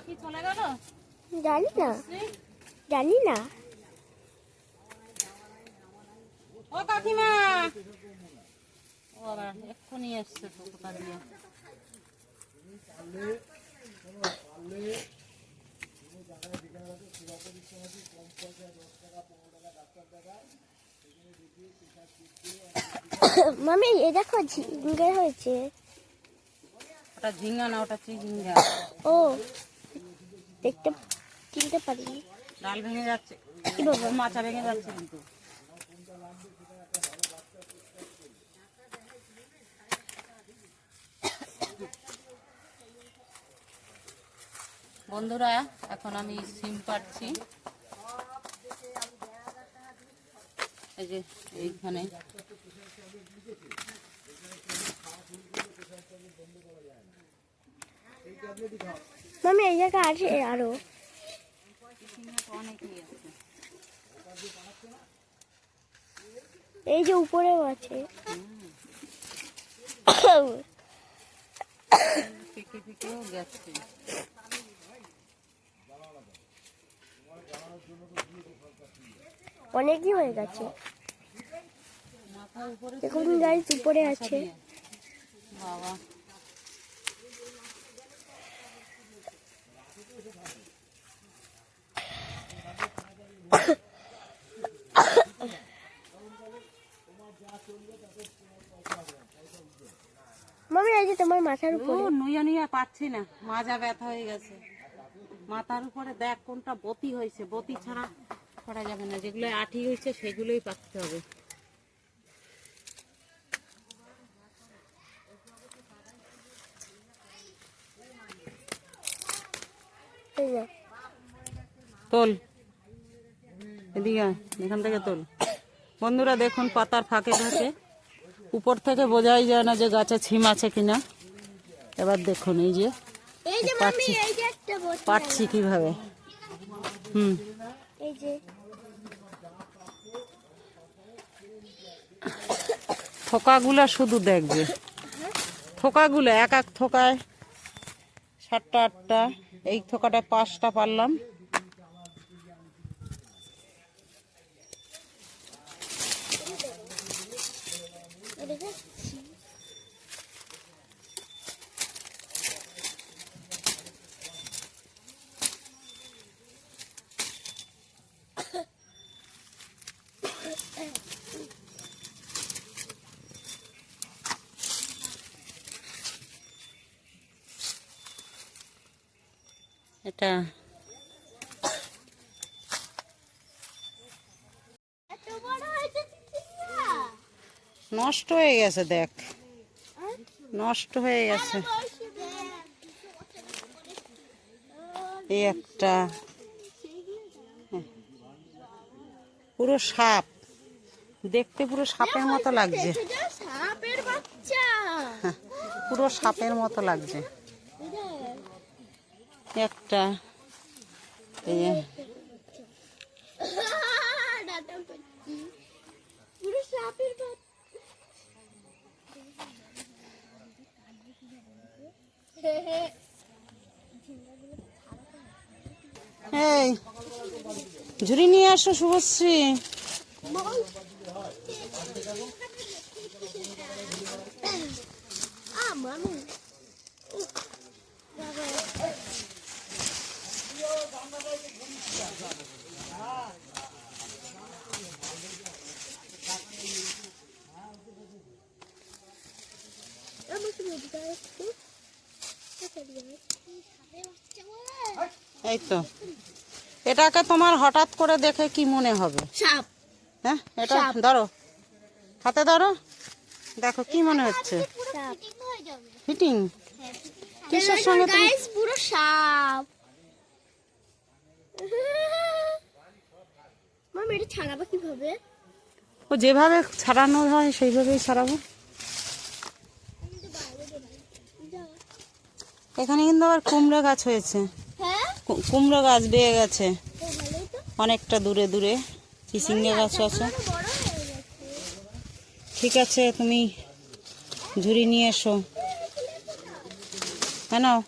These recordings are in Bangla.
পাখি চলে গেল? জানি না, জানি না। ও কাকিমা, ও বাবা এক্ষুনি এসছে তো কোথা দিয়ে। মামি এ দেখো ঝিঙ্গা হয়েছে। ওটা ঝিঙ্গা না, ওটা চিচিঙ্গা। ও দেখতে চিনতে পারিনি। ডাল ভেঙে যাচ্ছে, কি বাবা, মাচা ভেঙে যাচ্ছে কিন্তু। বন্ধুরা এখন আমি সিম পাচ্ছি, এই যে এইখানে। মামি এই জায়গা আছে আরো অনেকই আছে। এই যে উপরেও আছে। ফিকে ফিকেও গেছে। অনেকই হয়ে গেছে। দেখুন গাইস উপরে আছে। বাবা মামি এই যে তোমার মাথার উপরে। নুইয়া নুইয়া পাচ্ছি না, মাজা ব্যথা হয়ে গেছে। মাথার উপরে দেখ কোনটা বতি হয়েছে, বতি ছাড়া করা যাবে না। যেগুলো আঠি হয়েছে সেগুলোই পাকতে হবে। এই যে তোল এদিকে আয়, এখান থেকে তোল। বন্ধুরা দেখুন পাতার ফাঁকে ফাঁকে, উপর থেকে বোঝাই যায় না যে গাছে ছিম আছে কিনা। এবার দেখুন এই যে মামি এই যে একটা বটি। পাচ্ছি কিভাবে। এই যে থোকাগুলা শুধু দেখবে, থোকাগুলো এক এক থোকায় 7টা 8টা, এই থোকাটায় 5টা পারলাম। এটা এত বড় হয়েছে চিচিঙ্গা। নষ্ট হয়ে গেছে, দেখ নষ্ট হয়ে গেছে। এই একটা পুরো সাপ, দেখতে পুরো সাপের মতো লাগছে। সাপের বাচ্চা, পুরো সাপের মতো লাগছে একটা। এই যে পুরো সাপের বাচ্চা। এই ঝুড়ি নিয়ে আসো শুভশ্রী। মামি এই তো, এটাকে তোমার হঠাৎ করে দেখে কি মনে হবে? সাপ। হ্যাঁ এটা ধরো, হাতে ধরো, দেখো কি মনে হচ্ছে? ফিটিং কিসের সঙ্গে? গাইস পুরো সাপ। মামি এটা ছাড়াবো কিভাবে? ও যেভাবে ছাড়ানো হয় সেইভাবেই ছাড়াবো। এখানে কিন্তু আবার কুমড়ো গাছ হয়েছে। হ্যাঁ কুমড়ো গাছ বেয়ে গেছে অনেকটা দূরে দূরে। চিচিঙ্গা গাছ আছে। ঠিক আছে তুমি ঝুড়ি নিয়ে এসো। হ্যাঁ নাও।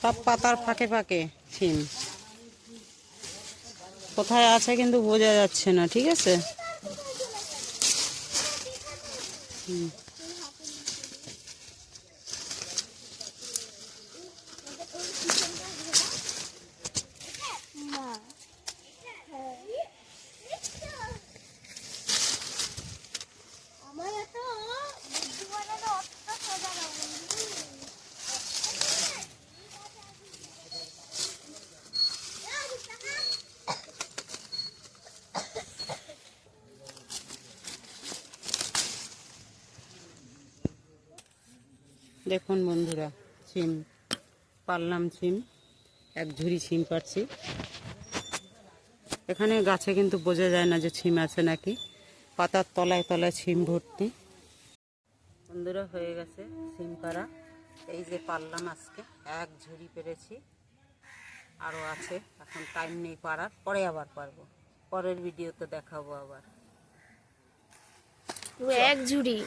সব পাতার ফাঁকে ফাঁকে সিম কোথায় আছে কিন্তু বোঝা যাচ্ছে না, ঠিক আছে। হুম। মা আমার এত বুদ্ধি বানানো অতটা সোজা না বন্ধু। দেখুন বন্ধুরা, সিম পারলাম, সিম এক ঝুড়ি সিম পারছি। এখানে গাছে কিন্তু বোঝা যায় না যে সিম আছে নাকি, পাতার তলায় তলায় সিম ভর্তি। বন্ধুরা হয়ে গেছে সিম পাড়া, এই যে পারলাম আজকে এক ঝুড়ি পেরেছি, আরও আছে, এখন টাইম নেই পাড়ার, পরে আবার পারবো, পরের ভিডিওতে দেখাবো আবার। এক ঝুড়ি